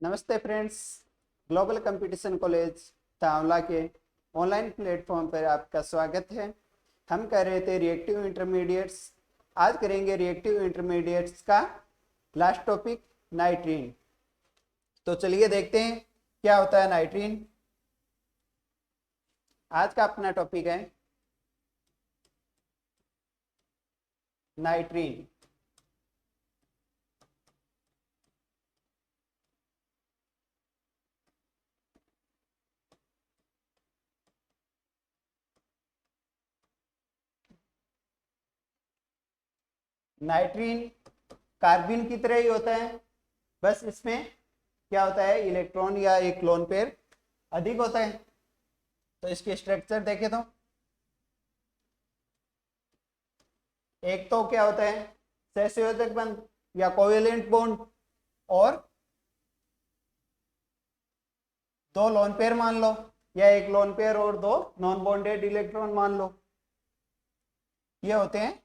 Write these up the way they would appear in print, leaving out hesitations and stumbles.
नमस्ते friends. Global competition college तांवला के online platform पर आपका स्वागत है। हम कर रहे थे रिएक्टिव इंटरमीडिएट्स। आज करेंगे रिएक्टिव इंटरमीडिएट्स का लास्ट टॉपिक नाइट्रीन। तो चलिए देखते हैं क्या होता है नाइट्रीन। आज का अपना टॉपिक है नाइट्रीन। नाइट्रीन कार्बन की तरह ही होता है, बस इसमें क्या होता है, इलेक्ट्रॉन या एक लोन पेयर अधिक होता है। तो इसके स्ट्रक्चर देखें तो एक तो क्या होता है, सहसंयोजक बंध या कोवेलेंट बॉन्ड, और दो लोन पेयर मान लो, या एक लोन पेयर और दो नॉन बॉन्डेड इलेक्ट्रॉन मान लो। ये होते हैं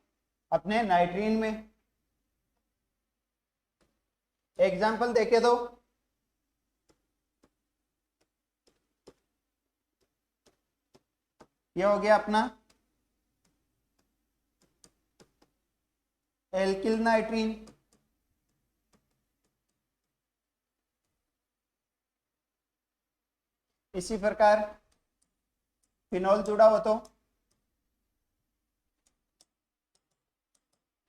अपने नाइट्रीन में। एग्जाम्पल देखे तो ये हो गया अपना एल्किल नाइट्रीन। इसी प्रकार फिनोल जुड़ा हो तो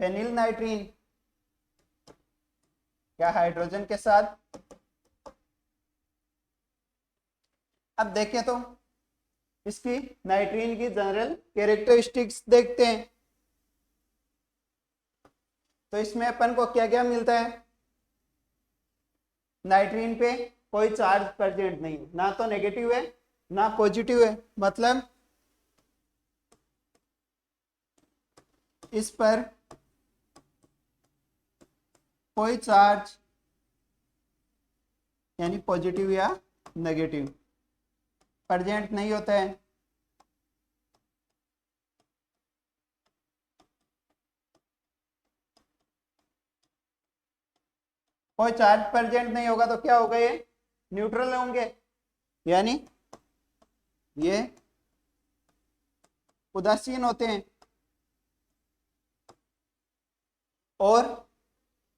फेनिल नाइट्रीन, या हाइड्रोजन के साथ। अब देखें तो इसकी नाइट्रीन की जनरल कैरेक्टरिस्टिक्स देखते हैं। तो इसमें अपन को क्या क्या मिलता है, नाइट्रीन पे कोई चार्ज प्रेजेंट नहीं, ना तो नेगेटिव है ना पॉजिटिव है, मतलब इस पर कोई चार्ज यानी पॉजिटिव या नेगेटिव प्रेजेंट नहीं होता है। कोई चार्ज प्रेजेंट नहीं होगा तो क्या होगा, ये न्यूट्रल होंगे, यानी ये उदासीन होते हैं।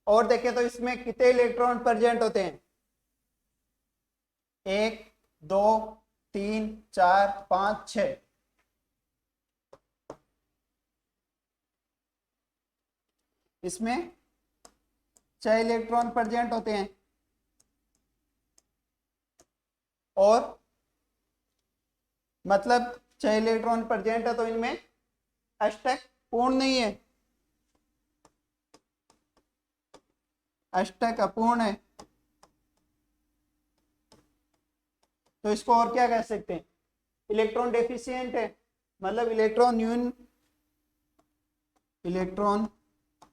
और देखें तो इसमें कितने इलेक्ट्रॉन प्रेजेंट होते हैं, 1 2 3 4 5 6। इसमें 6 इलेक्ट्रॉन प्रेजेंट होते हैं। और मतलब 6 इलेक्ट्रॉन प्रेजेंट है तो इनमें अष्टक पूर्ण नहीं है, अष्टक अपूर्ण है। तो इसको और क्या कह सकते हैं, इलेक्ट्रॉन डेफिशिएंट है, मतलब इलेक्ट्रॉन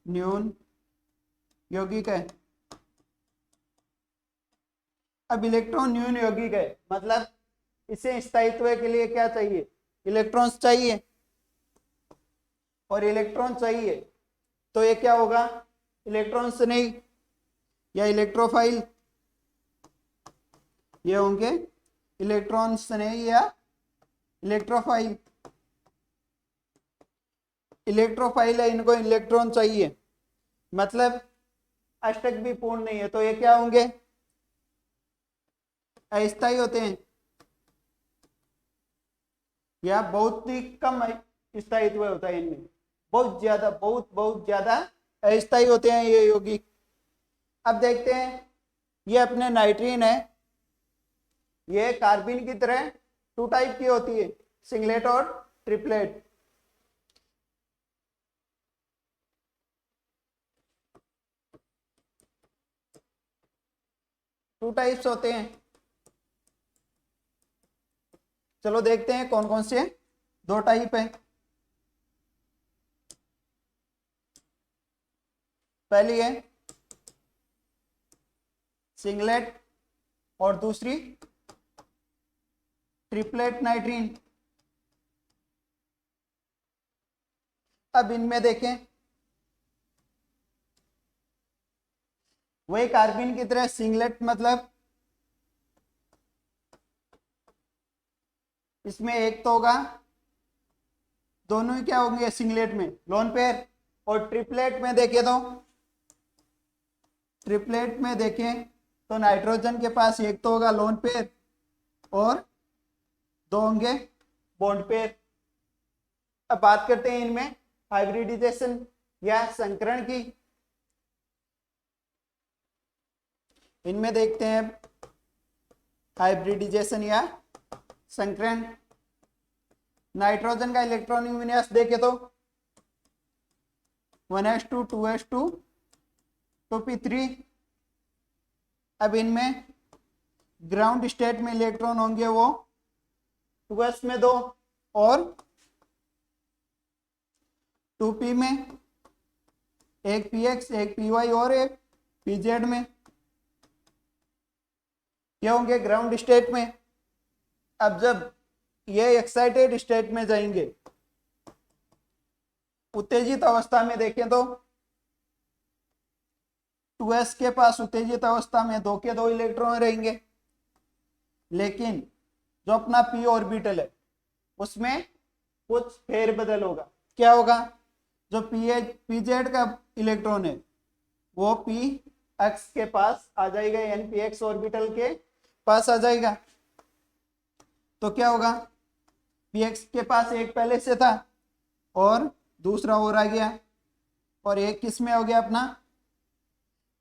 न्यून यौगिक है। अब इलेक्ट्रॉन न्यून यौगिक है मतलब इसे स्थायित्व के लिए क्या चाहिए, इलेक्ट्रॉन्स चाहिए। और इलेक्ट्रॉन चाहिए तो ये क्या होगा, इलेक्ट्रॉन्स नहीं या इलेक्ट्रोफाइल, ये होंगे इलेक्ट्रॉन्स नहीं या इलेक्ट्रोफाइल। इलेक्ट्रोफाइल है, इनको इलेक्ट्रॉन चाहिए, मतलब अष्टक भी पूर्ण नहीं है, तो ये क्या होंगे, अस्थायी होते हैं, या बहुत ही कम स्थायित्व होता है इनमें, बहुत ज्यादा अस्थायी होते हैं ये यौगिक। अब देखते हैं, ये अपने नाइट्रीन है, ये कार्बिन की तरह 2 टाइप की होती है, सिंगलेट और ट्रिपलेट। टू टाइप्स होते हैं। चलो देखते हैं कौन कौन से 2 टाइप है। पहली है सिंगलेट और दूसरी ट्रिपलेट नाइट्रीन। अब इनमें देखें, वही कार्बिन की तरह सिंगलेट मतलब इसमें एक तो होगा, दोनों ही क्या होंगे सिंगलेट में लोन पेयर। और ट्रिपलेट में देखें तो, ट्रिपलेट में देखें तो नाइट्रोजन के पास एक तो होगा लोन पेयर और दो होंगे बॉन्ड पेयर। अब बात करते हैं इनमें हाइब्रिडाइजेशन या संकरण की। इनमें देखते हैं हाइब्रिडाइजेशन या संकरण। नाइट्रोजन का इलेक्ट्रॉनिक विन्यास देखें तो 1s2 2s2 2p3। अब इनमें ग्राउंड स्टेट में इलेक्ट्रॉन होंगे वो 2s में 2 और 2p में एक px एक py और एक pz में, ये होंगे ग्राउंड स्टेट में। अब जब ये एक्साइटेड स्टेट में जाएंगे, उत्तेजित अवस्था में देखें तो 2s के पास उत्तेजित अवस्था में 2 के 2 इलेक्ट्रॉन रहेंगे, लेकिन जो अपना p ऑर्बिटल है उसमें कुछ फेरबदल होगा। क्या होगा, जो pz का इलेक्ट्रॉन है वो px के पास आ जाएगा, यानी px ऑर्बिटल के पास आ जाएगा। तो क्या होगा, px के पास एक पहले से था और दूसरा और आ गया, और एक किस में हो गया अपना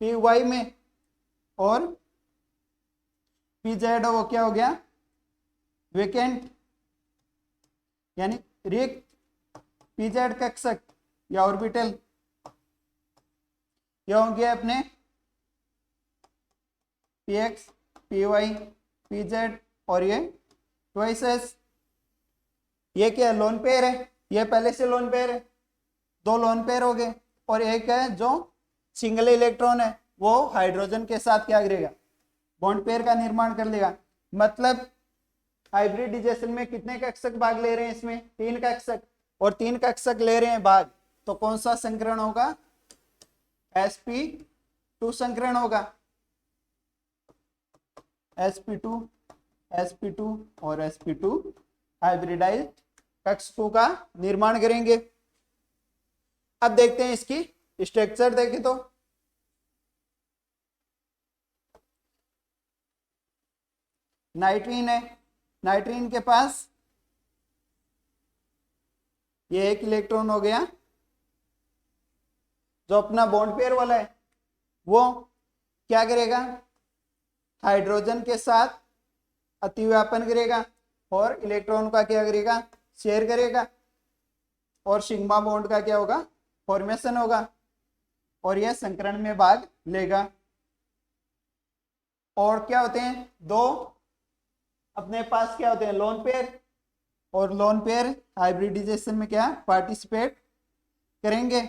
py में, और pz वो क्या हो गया वेकेंट, यानी रिक्त pz कक्षक या ऑर्बिटल। ये होंगे अपने px py pz और ये ट्वाइस एस। ये क्या लोन पेयर है, ये पहले से लोन पेयर है, 2 लोन पेयर हो गए। और एक है जो सिंगल इलेक्ट्रॉन है वो हाइड्रोजन के साथ क्या करेगा बॉन्ड पेयर का निर्माण कर लेगा। मतलब हाइब्रिडाइजेशन में कितने कक्षक भाग ले रहे हैं, इसमें 3 कक्षक, और 3 कक्षक ले रहे हैं भाग, तो कौन सा संकरण होगा, sp2 संकरण होगा। sp2 और sp2 हाइब्रिडाइज्ड कक्षकों का निर्माण करेंगे। अब देखते हैं इसकी स्ट्रक्चर देखें तो नाइट्रीन है, नाइट्रीन के पास ये एक इलेक्ट्रॉन हो गया, जो अपना बॉन्ड पेयर वाला है वो क्या करेगा हाइड्रोजन के साथ अतिव्यापन करेगा और इलेक्ट्रॉन का क्या करेगा शेयर करेगा, और सिग्मा बॉन्ड का क्या होगा फॉर्मेशन होगा, और यह संकरण में भाग लेगा। और क्या होते हैं 2 अपने पास क्या होते हैं लोन पेयर, और लोन पेयर हाइब्रिडाइजेशन में क्या पार्टिसिपेट करेंगे।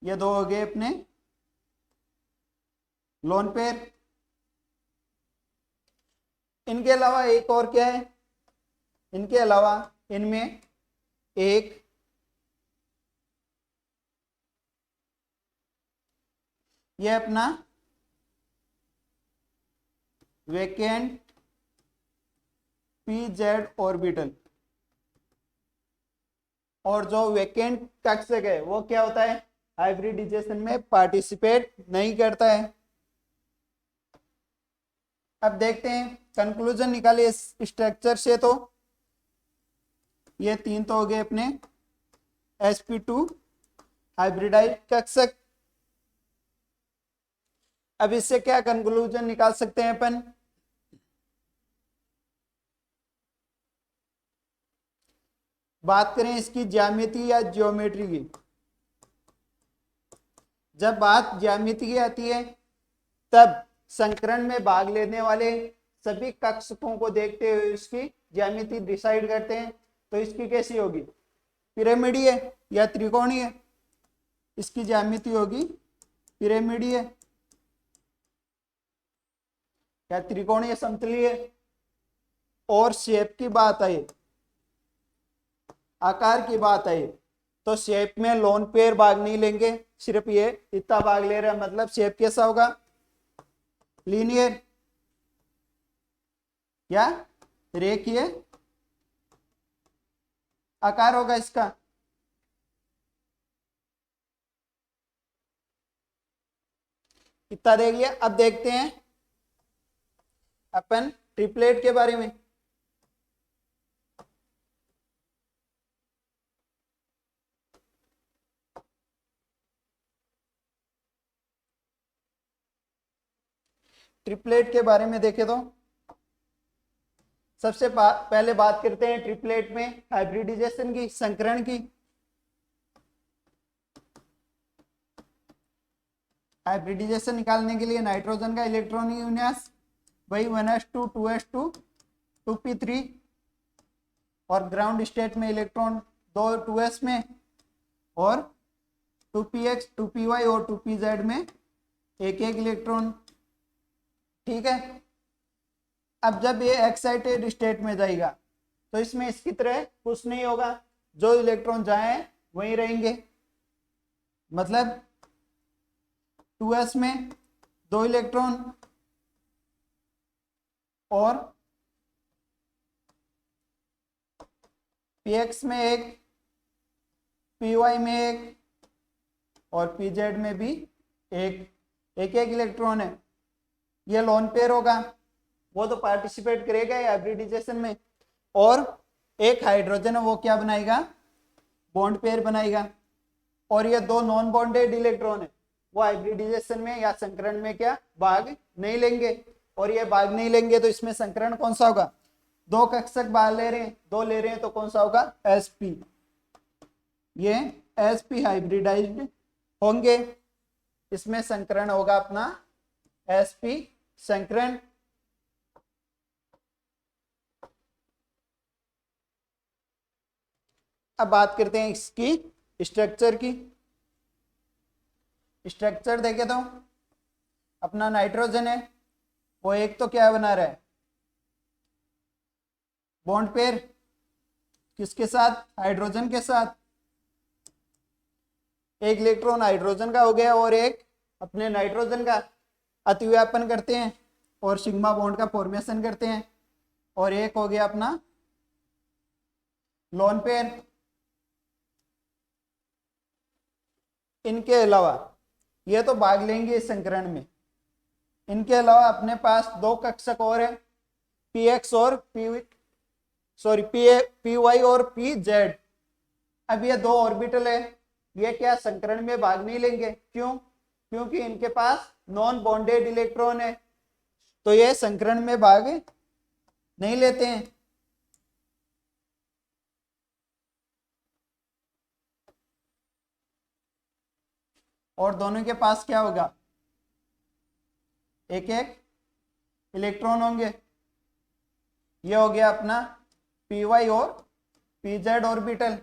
ये 2 हो गए अपने लोन पेयर। इनके अलावा एक और क्या है, इनके अलावा इनमें एक ये अपना वेकेंट pz ऑर्बिटल, और जो वेकेंट कक्षक है वो क्या होता है हाइब्रिडाइजेशन में पार्टिसिपेट नहीं करता है। अब देखते हैं कंक्लूजन निकाले इस स्ट्रक्चर से। तो ये 3 तो हो गए अपने sp2 हाइब्रिडाइज्ड कक्षक। अब इससे क्या कंक्लूजन निकाल सकते हैं अपन, बात करें इसकी ज्यामिति या ज्योमेट्री की। जब बात ज्यामिति की आती है तब संकरण में भाग लेने वाले सभी कक्षकों को देखते हुए इसकी ज्यामिति डिसाइड करते हैं। तो इसकी कैसी होगी पिरामिडीय या त्रिकोणीय, इसकी ज्यामिति होगी पिरामिडीय या त्रिकोणीय समतलीय। और शेप की बात है, आकार की बात है, तो शेप में लोन पेयर भाग नहीं लेंगे, सिर्फ ये इतना भाग ले रहा है, मतलब शेप कैसा होगा लीनियर या रेखीय आकार होगा इसका। इतना देख लिया। अब देखते हैं अपन ट्रिपलेट के बारे में। ट्रिपलेट के बारे में देखें तो सबसे पहले बात करते हैं ट्रिपलेट में हाइब्रिडाइजेशन की, संकरण की। हाइब्रिडाइजेशन निकालने के लिए नाइट्रोजन का इलेक्ट्रॉनिक विन्यास वही 1s2 2s2 2p3 और ग्राउंड स्टेट में इलेक्ट्रॉन दो 2s में और 2px 2py और 2pz में एक एक इलेक्ट्रॉन। ठीक है। अब जब ये एक्साइटेड स्टेट में जाएगा तो इसमें इसकी तरह कुछ नहीं होगा, जो इलेक्ट्रॉन जाए वहीं रहेंगे। मतलब 2s में दो इलेक्ट्रॉन और px में एक, py में एक और pz में भी एक एक इलेक्ट्रॉन है। ये लोन पेयर होगा, वो तो पार्टिसिपेट करेगा हाइब्रिडाइजेशन में। और एक हाइड्रोजन है वो क्या बनाएगा, बॉन्ड पेयर बनाएगा। और ये दो नॉन बॉन्डेड इलेक्ट्रॉन है वो हाइब्रिडाइजेशन में या संकरण में क्या भाग नहीं लेंगे। और ये भाग नहीं लेंगे तो इसमें संकरण कौन सा होगा, दो कक्षक भाग ले रहे हैं, दो ले रहे हैं तो कौन सा होगा, sp। ये sp हाइब्रिडाइज्ड होंगे, इसमें संकरण होगा अपना sp संकरण। अब बात करते हैं इसकी स्ट्रक्चर की। स्ट्रक्चर देखे तो अपना नाइट्रोजन है वो एक तो क्या बना रहा है, बॉन्ड पेयर किसके साथ, हाइड्रोजन के साथ। एक इलेक्ट्रॉन हाइड्रोजन का हो गया और एक अपने नाइट्रोजन का अतिव्यापन करते हैं और सिग्मा बॉन्ड का फॉर्मेशन करते हैं। और एक हो गया अपना लोन पेयर। इनके अलावा ये तो भाग लेंगे इस संकरण में, इनके अलावा अपने पास दो कक्षक और है, px और py और pz। अब ये दो ऑर्बिटल है, ये क्या संकरण में भाग नहीं लेंगे, क्यों, क्योंकि इनके पास नॉन बॉन्डेड इलेक्ट्रॉन है तो ये संकरण में भाग नहीं लेते हैं। और दोनों के पास क्या होगा, एक एक इलेक्ट्रॉन होंगे। ये हो गया अपना py और pz ऑर्बिटल।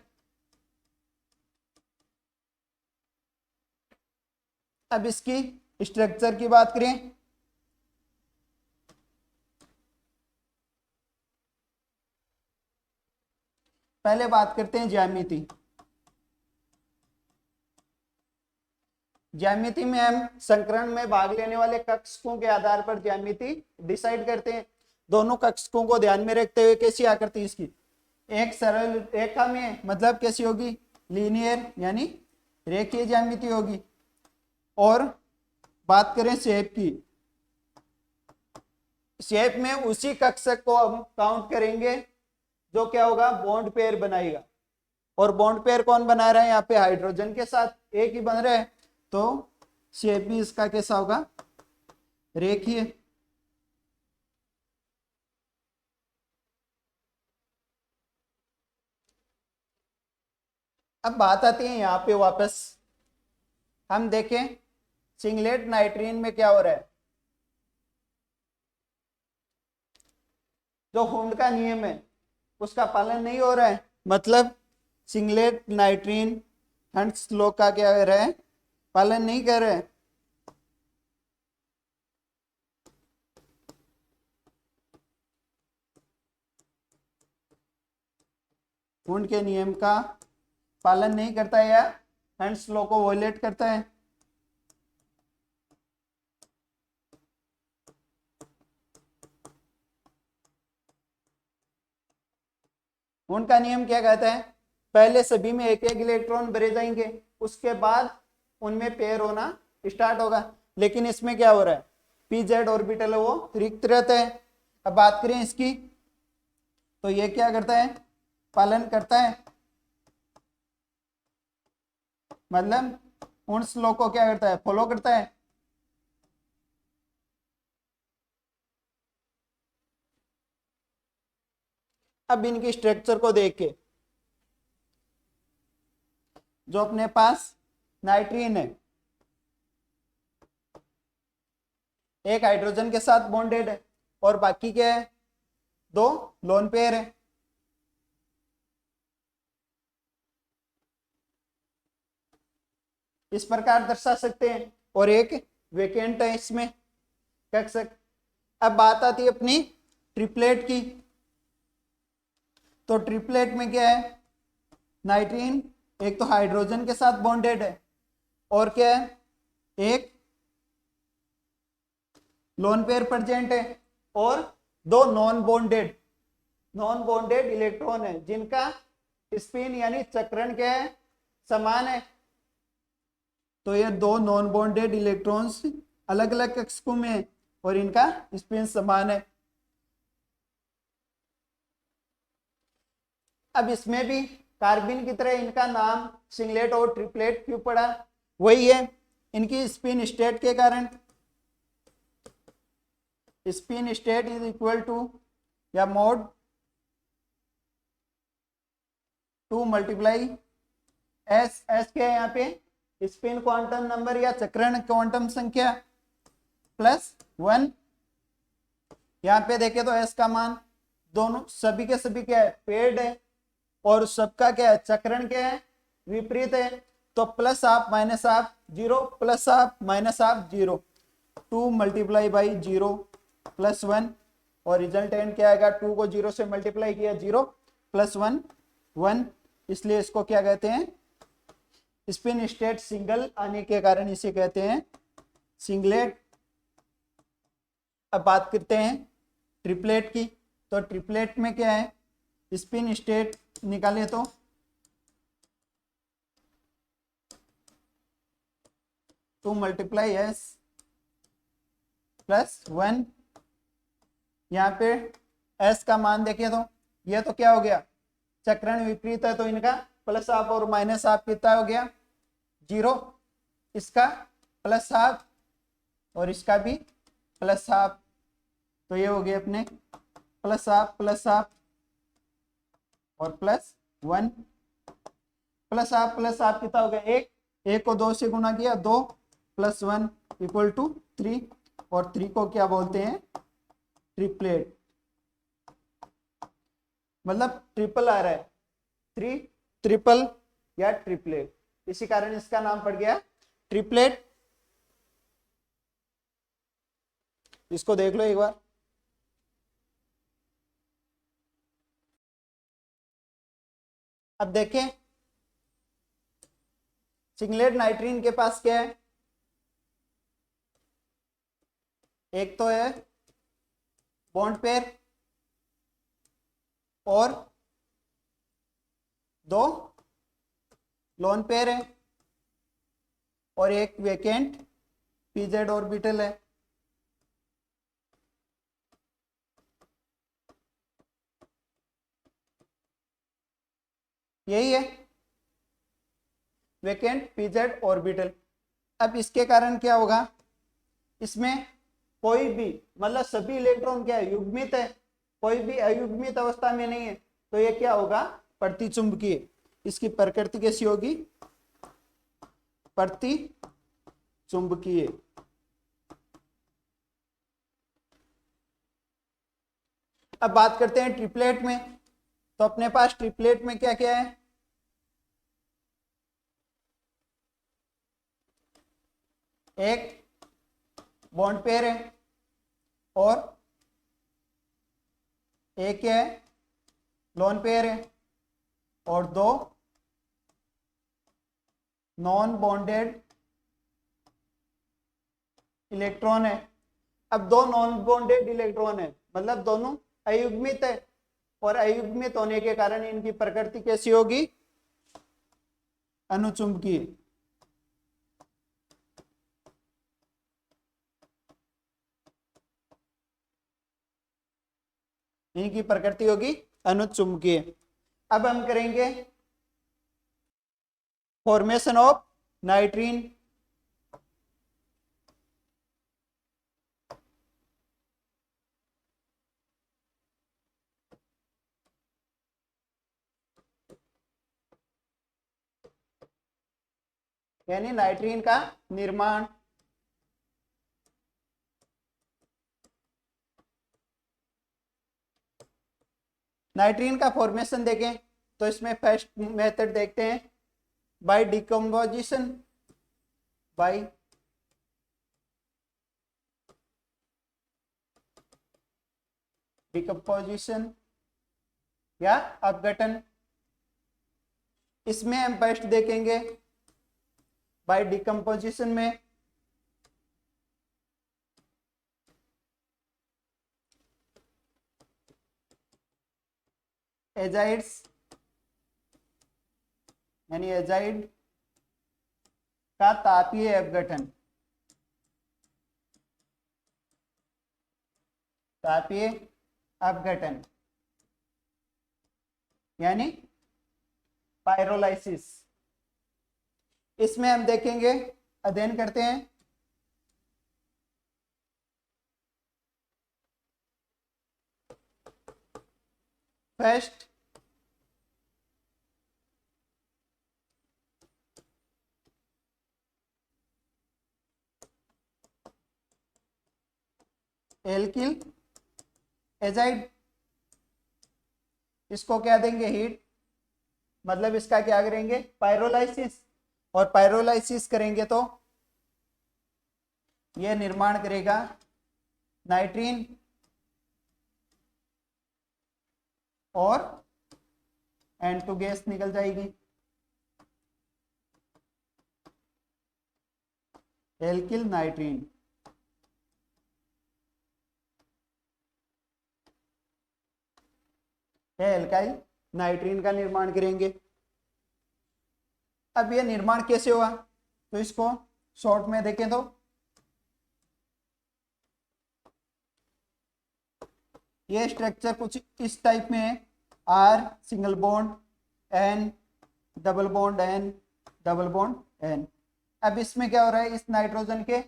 अब इसकी स्ट्रक्चर की बात करें, पहले बात करते हैं ज्यामिति। ज्यामिति में हम संकरण में भाग लेने वाले कक्षकों के आधार पर ज्यामिति डिसाइड करते हैं। दोनों कक्षकों को ध्यान में रखते हुए कैसी आकृति इसकी, एक सरल रेखा में, मतलब कैसी होगी, लीनियर यानी रेखीय ज्यामिति होगी। और बात करें शेप की, शेप में उसी कक्षक को हम काउंट करेंगे जो क्या होगा, बॉन्ड पेयर बनाएगा। और बॉन्ड पेयर कौन बना रहा है, यहाँ पे हाइड्रोजन के साथ एक ही बन रहा है, तो शेप भी इसका कैसा होगा, रेखीय। अब बात आती है यहाँ पे वापस, हम देखें सिंगलेट नाइट्रीन में क्या हो रहा है, जो हुंड का नियम है उसका पालन नहीं हो रहा है। मतलब सिंगलेट नाइट्रीन हंट्स लॉ का क्या कर रहा है, पालन नहीं कर रहे हैं। हुंड के नियम का पालन नहीं करता है या हंट्स लॉ को वॉयलेट करता है। हुंड का नियम क्या कहता है, पहले सभी में एक एक इलेक्ट्रॉन भरे जाएंगे, उसके बाद उनमें पेयर होना स्टार्ट होगा। लेकिन इसमें क्या हो रहा है, पी जेड ऑर्बिटल है वो रिक्त रहता है। अब बात करें इसकी, तो ये क्या करता है, पालन करता है, मतलब उन स्लो को क्या करता है, फॉलो करता है। अब इनकी स्ट्रक्चर को देख के, जो अपने पास नाइट्रीन है एक हाइड्रोजन के साथ बॉन्डेड है और बाकी क्या है, दो लोन पेयर है। इस प्रकार दर्शा सकते हैं, और एक वेकेंट है इसमें कह सकते। अब बात आती है अपनी ट्रिपलेट की, तो ट्रिपलेट में क्या है, नाइट्रीन एक तो हाइड्रोजन के साथ बॉन्डेड है और क्या है, एक लोन पेयर प्रेजेंट है और दो नॉन बॉन्डेड इलेक्ट्रॉन है जिनका स्पिन यानी चक्रण क्या है, समान है। तो ये दो नॉन बॉन्डेड इलेक्ट्रॉन्स अलग अलग कक्षकों में है और इनका स्पिन समान है। अब इसमें भी कार्बिन की तरह इनका नाम सिंगलेट और ट्रिपलेट क्यों पड़ा, वही है इनकी स्पिन स्टेट के कारण। Spin state is equal to या मोड 2 मल्टीप्लाई एस, एस क्या है यहाँ पे, स्पिन क्वांटम नंबर या चक्रण क्वांटम संख्या, प्लस 1। यहाँ पे देखे तो एस का मान दोनों सभी के सभी क्या है, पेड है, और सबका क्या है, चक्रण क्या है, विपरीत है। तो plus half minus half 0, plus half minus half 0, 2 multiply by 0 plus 1, और रिजल्टेंट क्या आएगा, 2 को 0 से मल्टीप्लाई किया 0 प्लस 1 1, इसलिए इसको क्या कहते हैं, स्पिन स्टेट सिंगल आने के कारण इसे कहते हैं सिंगलेट। अब बात करते हैं ट्रिपलेट की, तो ट्रिपलेट में क्या है, स्पिन स्टेट निकाले तो 2 मल्टीप्लाई एस प्लस 1। यहाँ पे एस का मान देखिए तो ये तो क्या हो गया, चक्रण विपरीत है तो इनका प्लस हाफ और माइनस हाफ कितना हो गया, 0, इसका प्लस हाफ और इसका भी प्लस हाफ, तो ये हो गए अपने प्लस हाफ और प्लस 1, प्लस हाफ कितना हो गया, 1, 1 को 2 से गुना किया 2 प्लस 1 इक्वल टू 3, और 3 को क्या बोलते हैं, ट्रिपलेट, मतलब ट्रिपल आ रहा है, 3 ट्रिपल या ट्रिपलेट, इसी कारण इसका नाम पड़ गया ट्रिपलेट। इसको देख लो एक बार। अब देखें सिंगलेट नाइट्रीन के पास क्या है, एक तो है बॉन्ड पेयर और दो लोन पेयर है और एक वेकेंट पीजेड ऑर्बिटल है। यही है वेकेंट पीजेड ऑर्बिटल। अब इसके कारण क्या होगा, इसमें कोई भी मतलब सभी इलेक्ट्रॉन क्या है, युग्मित है, कोई भी अयुग्मित अवस्था में नहीं है, तो ये क्या होगा, प्रतिचुंबकीय। इसकी प्रकृति कैसी होगी, प्रतिचुंबकीय। अब बात करते हैं ट्रिपलेट में, तो अपने पास ट्रिपलेट में क्या क्या है, एक बॉन्ड पेयर है और एक है लोन पेयर है और दो नॉन बॉन्डेड इलेक्ट्रॉन है। अब दो नॉन बॉन्डेड इलेक्ट्रॉन है मतलब दोनों अयुग्मित है, और अयुग्मित होने के कारण इनकी प्रकृति कैसी होगी, अनुचुंबकीय। इनकी प्रकृति होगी अनुचुंबकीय। अब हम करेंगे फॉर्मेशन ऑफ नाइट्रीन। यानी नाइट्रीन का निर्माण। नाइट्रीन का फॉर्मेशन देखें तो इसमें फर्स्ट मेथड देखते हैं बाय डिकम्पोजिशन। बाय डिकम्पोजिशन या अपघटन। इसमें हम फर्स्ट देखेंगे बाय डिकम्पोजिशन में एजाइड्स यानी एजाइड का तापीय अपघटन। तापीय अपघटन यानी पायरोलाइसिस। इसमें हम देखेंगे, अध्ययन करते हैं फर्स्ट एल्किल एजाइड। इसको क्या देंगे, हीट, मतलब इसका क्या करेंगे, पायरोलाइसिस। और पायरोलाइसिस करेंगे तो यह निर्माण करेगा नाइट्रीन और N2 गैस निकल जाएगी, एल्किल नाइट्रीन। एल्काइल नाइट्रीन का निर्माण करेंगे। अब यह निर्माण कैसे हुआ, तो इसको शॉर्ट में देखें तो यह स्ट्रक्चर कुछ इस टाइप में है। R single bond, N double bond, N double bond, N। अब इसमें क्या हो रहा है, इस नाइट्रोजन के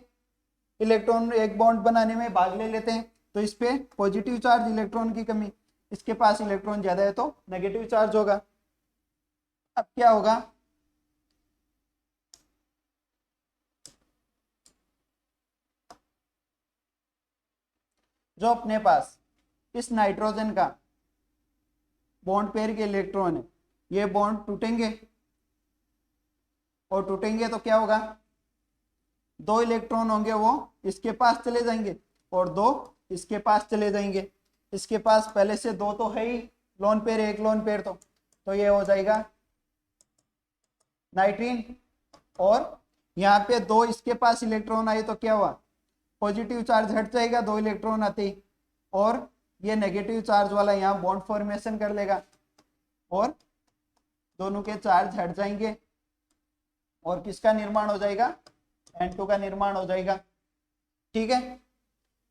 इलेक्ट्रॉन एक बॉन्ड बनाने में भाग ले लेते हैं, तो इस पे पॉजिटिव चार्ज, इलेक्ट्रॉन की कमी। इसके पास इलेक्ट्रॉन ज्यादा है तो नेगेटिव चार्ज होगा। अब क्या होगा, जो अपने पास इस नाइट्रोजन का बॉन्ड पेयर के इलेक्ट्रॉन है, ये बॉन्ड टूटेंगे, और टूटेंगे तो क्या होगा, दो इलेक्ट्रॉन होंगे वो इसके पास चले जाएंगे और दो इसके पास चले जाएंगे। इसके पास पहले से दो तो है ही, लोन पेयर, एक लोन पेयर, तो ये हो जाएगा नाइट्रीन। और यहाँ पे दो इसके पास इलेक्ट्रॉन आए तो क्या हुआ, पॉजिटिव चार्ज हट जाएगा दो इलेक्ट्रॉन आते ही, और ये नेगेटिव चार्ज वाला यहाँ बॉन्ड फॉर्मेशन कर लेगा और दोनों के चार्ज हट जाएंगे और किसका निर्माण हो जाएगा, N2 का निर्माण हो जाएगा। ठीक है,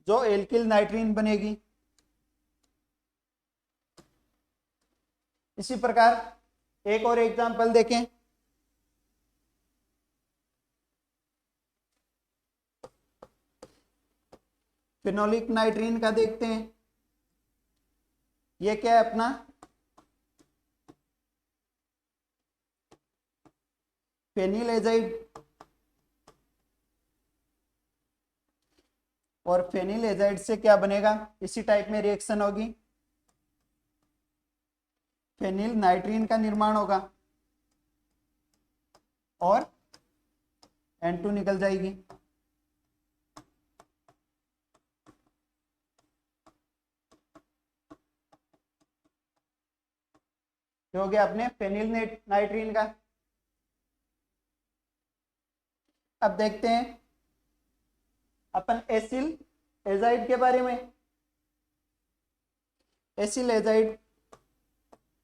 जो एल्किल नाइट्रीन बनेगी। इसी प्रकार एक और एग्जांपल देखें, फिनोलिक नाइट्रीन का देखते हैं। ये क्या है अपना, फेनिल एजाइड। और फेनिल एजाइड से क्या बनेगा, इसी टाइप में रिएक्शन होगी, फेनिल नाइट्रीन का निर्माण होगा और N2 निकल जाएगी। हो गया अपने फेनिल नाइट्रीन का। अब देखते हैं अपन एसिल एजाइड के बारे में। Acyl azide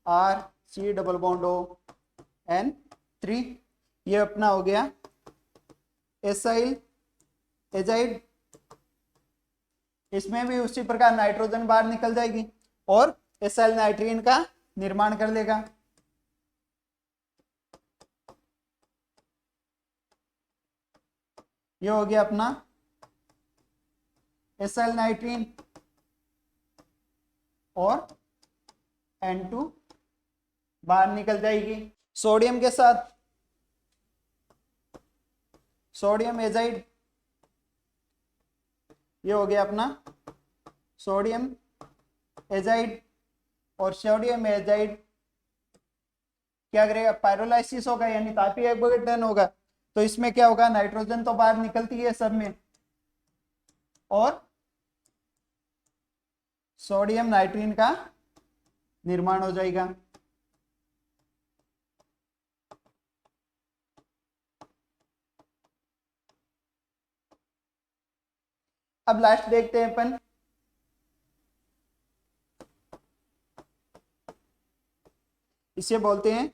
R C double bond O N3। ये अपना हो गया एसाइल एजाइड, इसमें भी उसी प्रकार नाइट्रोजन बाहर निकल जाएगी और एसाइल नाइट्रीन का निर्माण कर लेगा। ये हो गया अपना एसाइल नाइट्रीन और N2 बाहर निकल जाएगी। सोडियम के साथ सोडियम एजाइड, ये हो गया अपना सोडियम एजाइड, और सोडियम एजाइड क्या करेगा, पायरोलाइसिस होगा यानी तापीय अपघटन होगा। तो इसमें क्या होगा, नाइट्रोजन तो बाहर निकलती है सब में और सोडियम नाइट्रीन का निर्माण हो जाएगा। अब लास्ट देखते हैं अपन, इसे बोलते हैं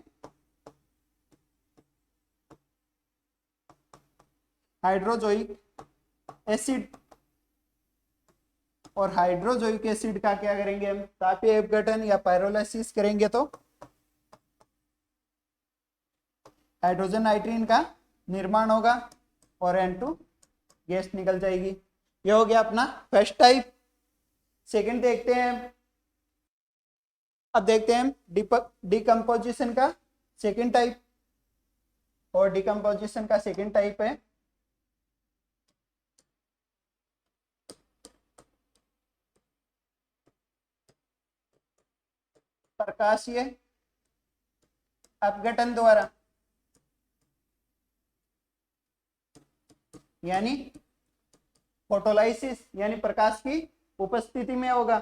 हाइड्रोजोइक एसिड। और हाइड्रोजोइक एसिड का क्या करेंगे हम, तापीय अपघटन या पायरोलाइसिस करेंगे तो हाइड्रोजन नाइट्रीन का निर्माण होगा और N2 गैस निकल जाएगी। ये हो गया अपना फर्स्ट टाइप। सेकंड देखते हैं, अब देखते हैं डिकम्पोजिशन का सेकंड टाइप, और डिकम्पोजिशन का सेकंड टाइप है प्रकाशीय अपघटन द्वारा, यानी फोटोलाइसिस, यानी प्रकाश की उपस्थिति में होगा।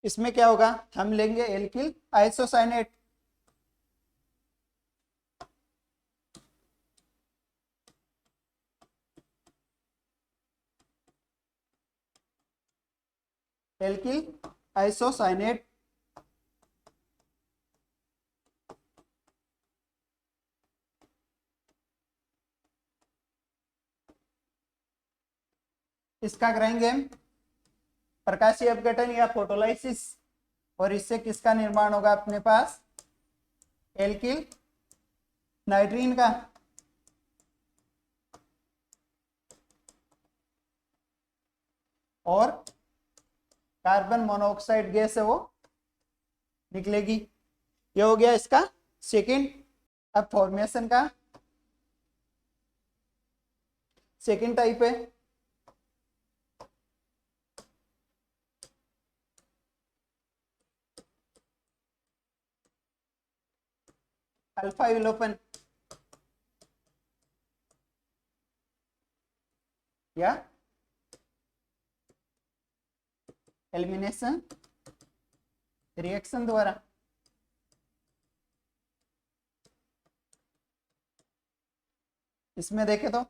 इसमें क्या होगा, हम लेंगे एल्किल आइसोसाइनेट, एल्किल आइसोसाइनेट, इसका करेंगे हम प्रकाशीय अपघटन या फोटोलाइसिस, और इससे किसका निर्माण होगा अपने पास, एल्किल नाइट्रीन का। और कार्बन मोनोऑक्साइड गैस है वो निकलेगी। ये हो गया इसका सेकंड। अब फॉर्मेशन का सेकंड टाइप है अल्फा विलोपन या एलिमिनेशन रिएक्शन द्वारा। इसमें देखें तो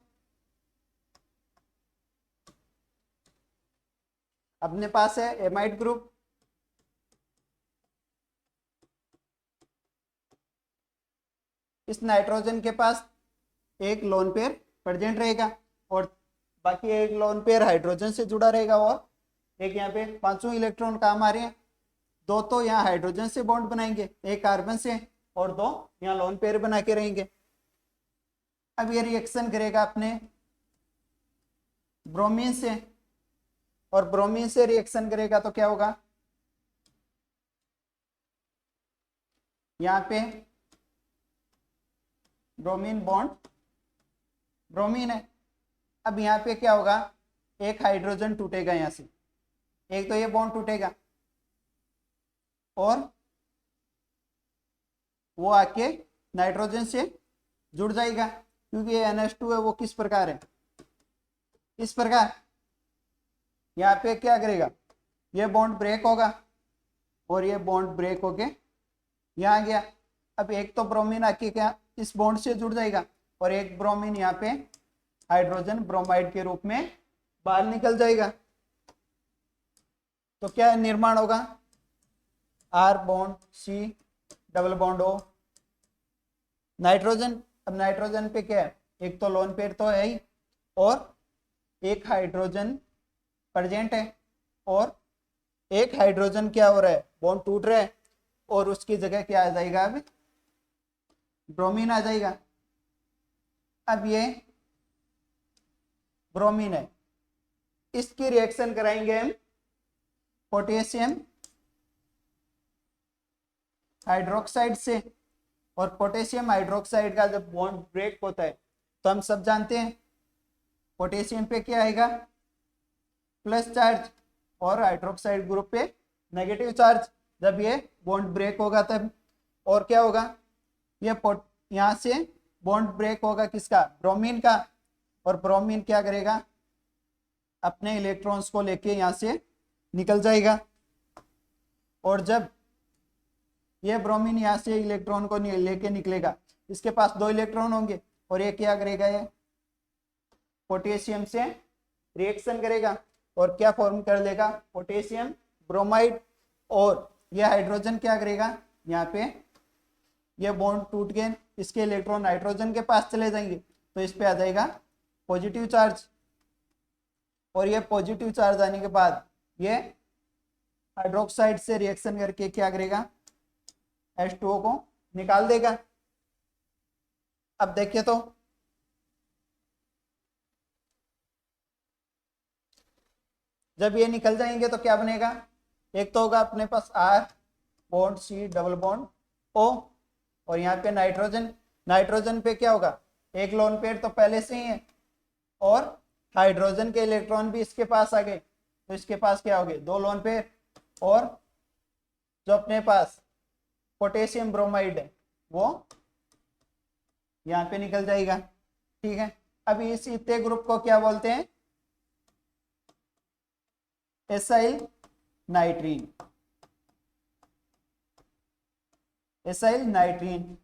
अपने पास है एमाइड ग्रुप, इस नाइट्रोजन के पास एक लोन पेयर प्रेजेंट रहेगा और बाकी एक लोन पेयर हाइड्रोजन से जुड़ा रहेगा, और एक यहाँ पे पांचों इलेक्ट्रॉन काम आ रहे हैं। दो तो यहाँ हाइड्रोजन से बॉन्ड बनाएंगे, एक कार्बन से, और दो यहाँ लोन पेयर बना के रहेंगे। अब ये रिएक्शन करेगा अपने ब्रोमीन से, और ब्रोमीन से रिएक्शन करेगा तो क्या होगा, यहाँ पे ब्रोमीन बॉन्ड ब्रोमीन है। अब यहाँ पे क्या होगा, एक हाइड्रोजन टूटेगा यहाँ से, एक तो ये बॉन्ड टूटेगा और वो आके नाइट्रोजन से जुड़ जाएगा, क्योंकि ये NH2 है वो किस प्रकार है, इस प्रकार। यहाँ पे क्या करेगा, ये बॉन्ड ब्रेक होगा और ये बॉन्ड ब्रेक होके यहाँ गया। अब एक तो ब्रोमीन आके क्या इस बॉन्ड से जुड़ जाएगा और एक ब्रोमीन यहाँ पे हाइड्रोजन ब्रोमाइड के रूप में बाहर निकल जाएगा। तो क्या निर्माण होगा, R bond C double bond O, nitrogen अब नाइट्रोजन पे क्या है, एक तो लोन पेयर तो है ही, और एक हाइड्रोजन प्रेजेंट है, और एक हाइड्रोजन क्या हो रहा है, बॉन्ड टूट रहा है, और उसकी जगह क्या आ जाएगा, अब ब्रोमीन आ जाएगा। अब ये ब्रोमीन है, इसकी रिएक्शन कराएंगे हम पोटेशियम हाइड्रोक्साइड से, और पोटेशियम हाइड्रोक्साइड का जब बॉन्ड ब्रेक होता है तो हम सब जानते हैं पोटेशियम पे क्या आएगा, प्लस चार्ज, और हाइड्रोक्साइड ग्रुप पे नेगेटिव चार्ज। जब ये बॉन्ड ब्रेक होगा तब, और क्या होगा, ये यहाँ से बॉन्ड ब्रेक होगा किसका, ब्रोमीन का, और ब्रोमीन क्या करेगा, अपने इलेक्ट्रॉन्स को लेके यहाँ से निकल जाएगा। और जब ये ब्रोमीन यहाँ से इलेक्ट्रॉन को लेके निकलेगा, इसके पास 2 इलेक्ट्रॉन होंगे, और ये क्या करेगा, ये पोटेशियम से रिएक्शन करेगा और क्या फॉर्म कर लेगा, पोटेशियम ब्रोमाइड। और ये हाइड्रोजन क्या करेगा, यहाँ पे ये बॉन्ड टूट के इसके इलेक्ट्रॉन नाइट्रोजन के पास चले जाएंगे, तो इस पे आ जाएगा पॉजिटिव चार्ज, और ये पॉजिटिव चार्ज आने के बाद ये हाइड्रोक्साइड से रिएक्शन करके क्या करेगा, H2O को निकाल देगा। अब देखिए तो जब ये निकल जाएंगे तो क्या बनेगा, एक तो होगा अपने पास R bond C double bond O, और यहाँ पे नाइट्रोजन, नाइट्रोजन पे क्या होगा, एक लोन पेयर तो पहले से ही है, और हाइड्रोजन के इलेक्ट्रॉन भी इसके पास आ गए, तो इसके पास क्या हो गए, 2 लोन पेयर, और जो अपने पास पोटेशियम ब्रोमाइड है वो यहाँ पे निकल जाएगा। ठीक है, अब इस इतने ग्रुप को क्या बोलते हैं, एसाइल नाइट्रीन। एसाइल नाइट्रीन,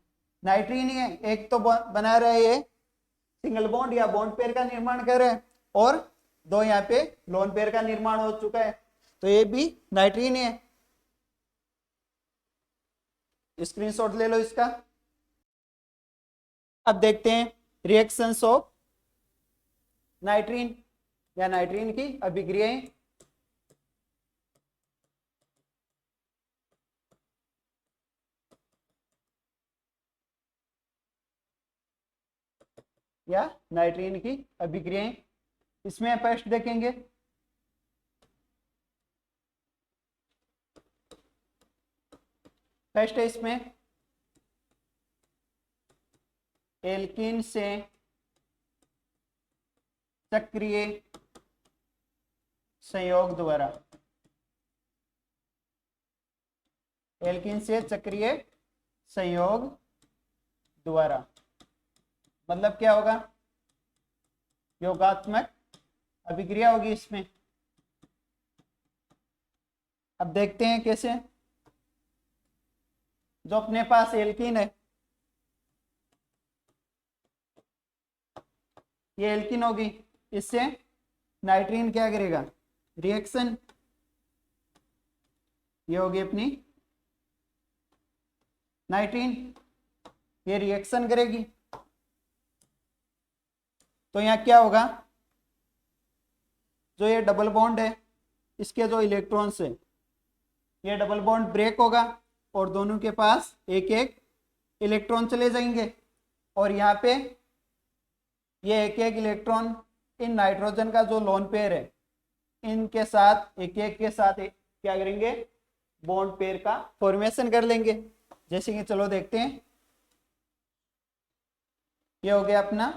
नाइट्रीन ही है, एक तो बना रहे है सिंगल बॉन्ड या बॉन्ड पेयर का निर्माण कर रहे हैं, और 2 यहाँ पे लोन पेयर का निर्माण हो चुका है, तो ये भी नाइट्रीन ही है। स्क्रीनशॉट ले लो इसका। अब देखते हैं रिएक्शंस ऑफ नाइट्रीन या नाइट्रीन की अभिक्रियाएं। या नाइट्रीन की अभिक्रियाएं, इसमें फर्स्ट देखेंगे फर्स्ट है इसमें एल्कीन से चक्रीय संयोग द्वारा, एल्कीन से चक्रीय संयोग द्वारा मतलब क्या होगा, योगात्मक अभिक्रिया होगी इसमें। अब देखते हैं कैसे। जो अपने पास एल्कीन है, ये एल्कीन होगी, इससे नाइट्रीन क्या करेगा, रिएक्शन, ये होगी अपनी नाइट्रीन, ये रिएक्शन करेगी, तो यहाँ क्या होगा, जो ये डबल बॉन्ड है इसके जो इलेक्ट्रॉन्स है, ये डबल बॉन्ड ब्रेक होगा और दोनों के पास एक एक इलेक्ट्रॉन चले जाएंगे, और यहाँ पे ये एक एक इलेक्ट्रॉन इन नाइट्रोजन का जो लोन पेयर है इनके साथ एक एक के साथ क्या करेंगे, बॉन्ड पेयर का फॉर्मेशन कर लेंगे। जैसे कि चलो देखते हैं, ये हो गया अपना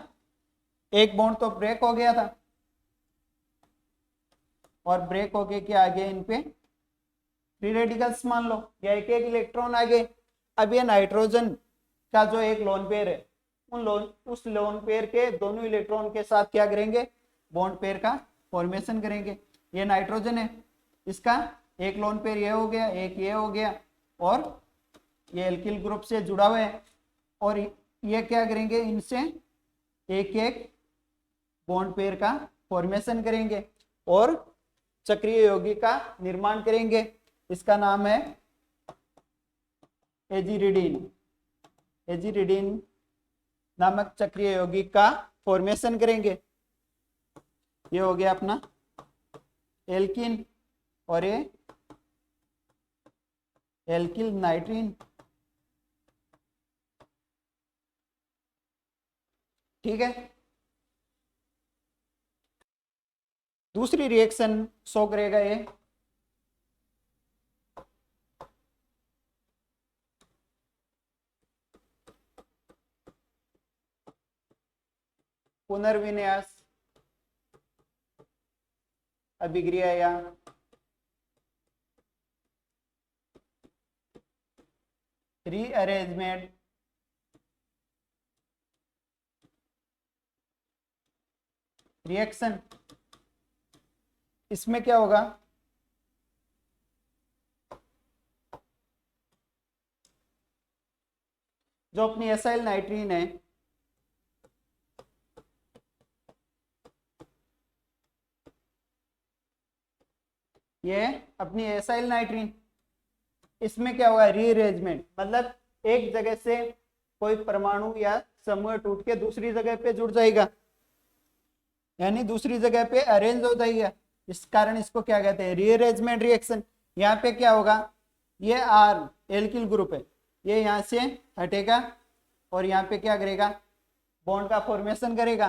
एक बॉन्ड तो ब्रेक हो गया था, और ब्रेक होके क्या आ गया, इन पे फ्री रेडिकल्स मान लो, या एक एक इलेक्ट्रॉन आ गए। अब ये नाइट्रोजन का जो एक लोन पेयर है उस लोन पेयर के दोनों इलेक्ट्रॉन के साथ क्या करेंगे, बॉन्ड पेयर का फॉर्मेशन करेंगे। ये नाइट्रोजन है, इसका एक लोन पेयर ये हो गया, एक ये हो गया, और ये एल्किल ग्रुप से जुड़ा हुआ है, और ये क्या करेंगे, इनसे एक एक बॉन्ड पेयर का फॉर्मेशन करेंगे और चक्रीय यौगिक का निर्माण करेंगे। इसका नाम है एजिरिडीन। एजिरिडीन नामक चक्रीय यौगिक का फॉर्मेशन करेंगे। ये हो गया अपना एल्कीन और ये एल्किल नाइट्रीन। ठीक है, दूसरी रिएक्शन शो करेगा ये पुनर्विन्यास अभिक्रिया या रीअरेंजमेंट रिएक्शन। इसमें क्या होगा, जो अपनी एसाइल नाइट्रीन है ये अपनी एसाइल नाइट्रीन, इसमें क्या होगा रीअरेंजमेंट, मतलब एक जगह से कोई परमाणु या समूह टूट के दूसरी जगह पे जुड़ जाएगा, यानी दूसरी जगह पे अरेंज हो जाएगा। इस कारण इसको क्या कहते हैं रीअरेंजमेंट रिएक्शन। यहाँ पे क्या होगा, ये आर एल्किल ग्रुप है, ये यहाँ से हटेगा और यहाँ पे क्या करेगा बॉन्ड का फॉर्मेशन करेगा।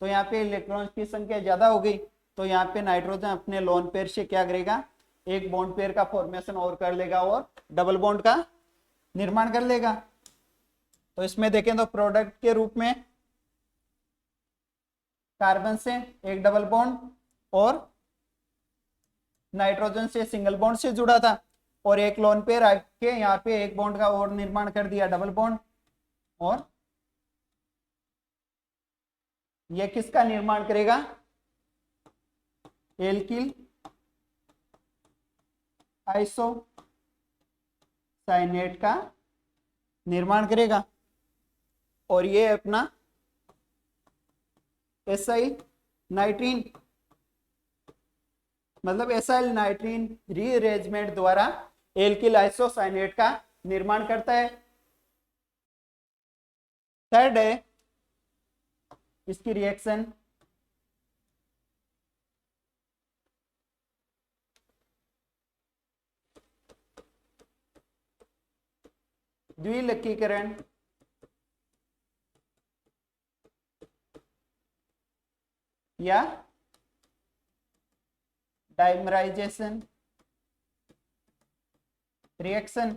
तो यहाँ पे इलेक्ट्रॉन की संख्या ज्यादा हो गई, तो यहाँ पे नाइट्रोजन अपने लोन पेयर से क्या करेगा एक बॉन्ड पेयर का फॉर्मेशन और कर लेगा और डबल बॉन्ड का निर्माण कर लेगा। तो इसमें देखें तो प्रोडक्ट के रूप में कार्बन से एक डबल बॉन्ड और नाइट्रोजन से सिंगल बॉन्ड से जुड़ा था, और एक लोन पेयर आके यहाँ पे एक बॉन्ड का और निर्माण कर दिया डबल बॉन्ड, और यह किसका निर्माण करेगा एल्किल आइसोसाइनेट का निर्माण करेगा। और ये अपना एसाइल नाइट्रीन, मतलब एसाइल नाइट्रीन रीअरेंजमेंट द्वारा एल्किल आइसोसाइनेट का निर्माण करता है। थर्ड है इसकी रिएक्शन द्विलकीकरण या डाइमराइजेशन रिएक्शन।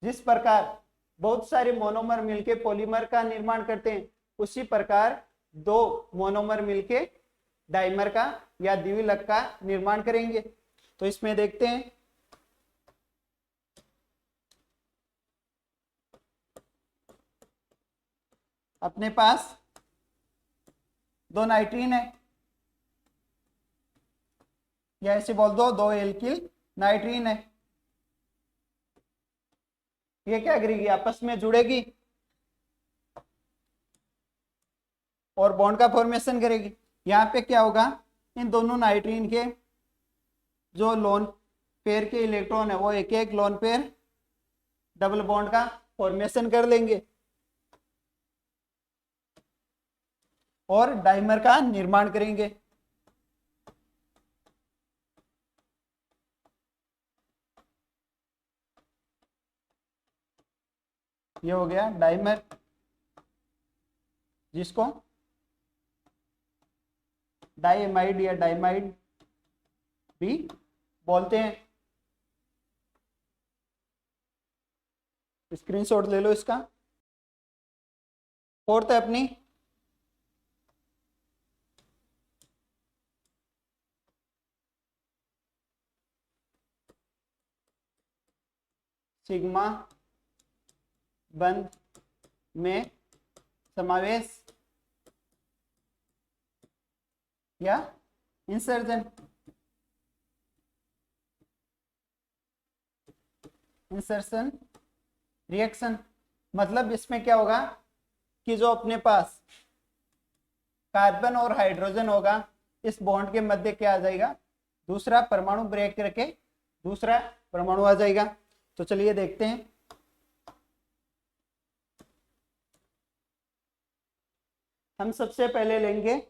जिस प्रकार बहुत सारे मोनोमर मिलके पॉलीमर का निर्माण करते हैं, उसी प्रकार दो मोनोमर मिलके डाइमर का या द्विलक का निर्माण करेंगे। तो इसमें देखते हैं अपने पास दो नाइट्रीन है, या ऐसे बोल दो दो एल्किल नाइट्रीन है। ये क्या करेगी आपस में जुड़ेगी और बॉन्ड का फॉर्मेशन करेगी। यहाँ पे क्या होगा इन दोनों नाइट्रीन के जो लोन पेयर के इलेक्ट्रॉन है वो एक एक लोन पेयर डबल बॉन्ड का फॉर्मेशन कर लेंगे और डाइमर का निर्माण करेंगे। ये हो गया डाइमर, जिसको डाइमाइड या डाइमाइड भी बोलते हैं। स्क्रीनशॉट ले लो इसका। फोर्थ है अपनी सिग्मा बंध में समावेश या इंसर्जन। इंसर्शन रिएक्शन मतलब इसमें क्या होगा कि जो अपने पास कार्बन और हाइड्रोजन होगा, इस बॉन्ड के मध्य क्या आ जाएगा दूसरा परमाणु ब्रेक करके दूसरा परमाणु आ जाएगा। तो चलिए देखते हैं। हम सबसे पहले लेंगे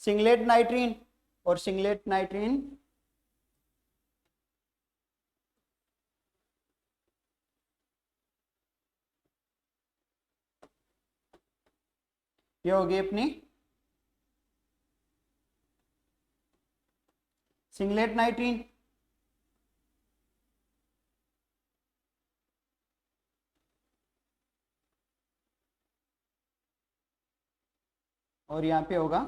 सिंगलेट नाइट्रीन, और सिंगलेट नाइट्रीन ये होगी अपनी सिंगलेट नाइट्रीन। और यहाँ पे होगा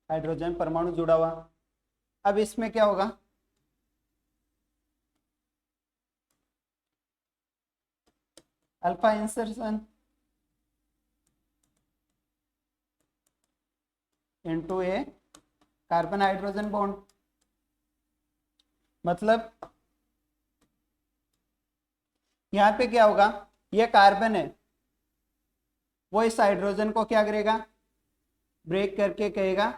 हाइड्रोजन परमाणु जुड़ा हुआ। अब इसमें क्या होगा, अल्फा इंसर्शन इनटू ए कार्बन हाइड्रोजन बॉन्ड। मतलब यहाँ पे क्या होगा, ये कार्बन है, वो इस हाइड्रोजन को क्या करेगा, ब्रेक करके कहेगा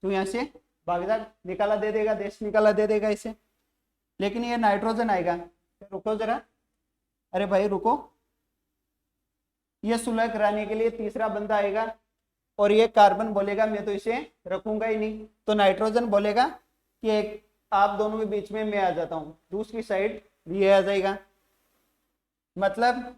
तो यहाँ से भाग जा, निकाला दे देगा, देश निकाला दे देगा इसे। लेकिन ये नाइट्रोजन आएगा, रुको जरा, अरे भाई रुको, ये सुलह कराने के लिए तीसरा बंदा आएगा और ये कार्बन बोलेगा मैं तो इसे रखूंगा ही नहीं, तो नाइट्रोजन बोलेगा कि एक आप दोनों के बीच में मैं आ जाता हूं, दूसरी साइड ये आ जाएगा। मतलब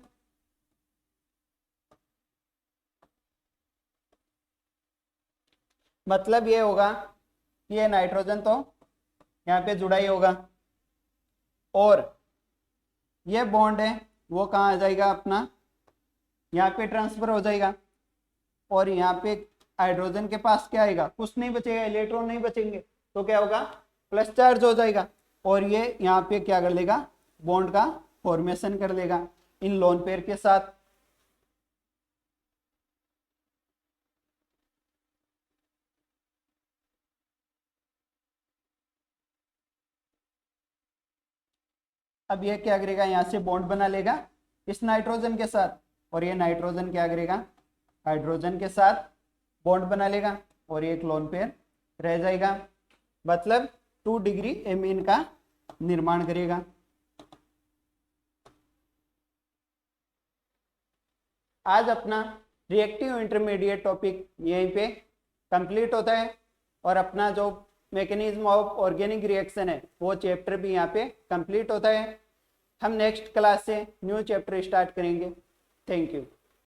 ये होगा कि ये नाइट्रोजन तो यहाँ पे जुड़ा ही होगा, और ये बॉन्ड है वो कहाँ आ जाएगा, अपना यहाँ पे ट्रांसफर हो जाएगा, और यहाँ पे हाइड्रोजन के पास क्या आएगा, कुछ नहीं बचेगा, इलेक्ट्रॉन नहीं बचेंगे, तो क्या होगा, प्लस चार्ज हो जाएगा, और ये यहाँ पे क्या कर लेगा, बॉन्ड का फॉर्मेशन कर लेगा इन लोन पेयर के साथ। अब ये क्या करेगा, यहाँ से बॉन्ड बना लेगा इस नाइट्रोजन के साथ, और ये नाइट्रोजन क्या करेगा, हाइड्रोजन के साथ बॉन्ड बना लेगा, और ये एक लोन पेयर रह जाएगा। मतलब 2 डिग्री एमीन का निर्माण करेगा। आज अपना रिएक्टिव इंटरमीडिएट टॉपिक यहीं पे कंप्लीट होता है, और अपना जो मैकेनिज्म ऑफ ऑर्गेनिक रिएक्शन है वो चैप्टर भी यहाँ पे कंप्लीट होता है। हम नेक्स्ट क्लास से न्यू चैप्टर स्टार्ट करेंगे। Thank you.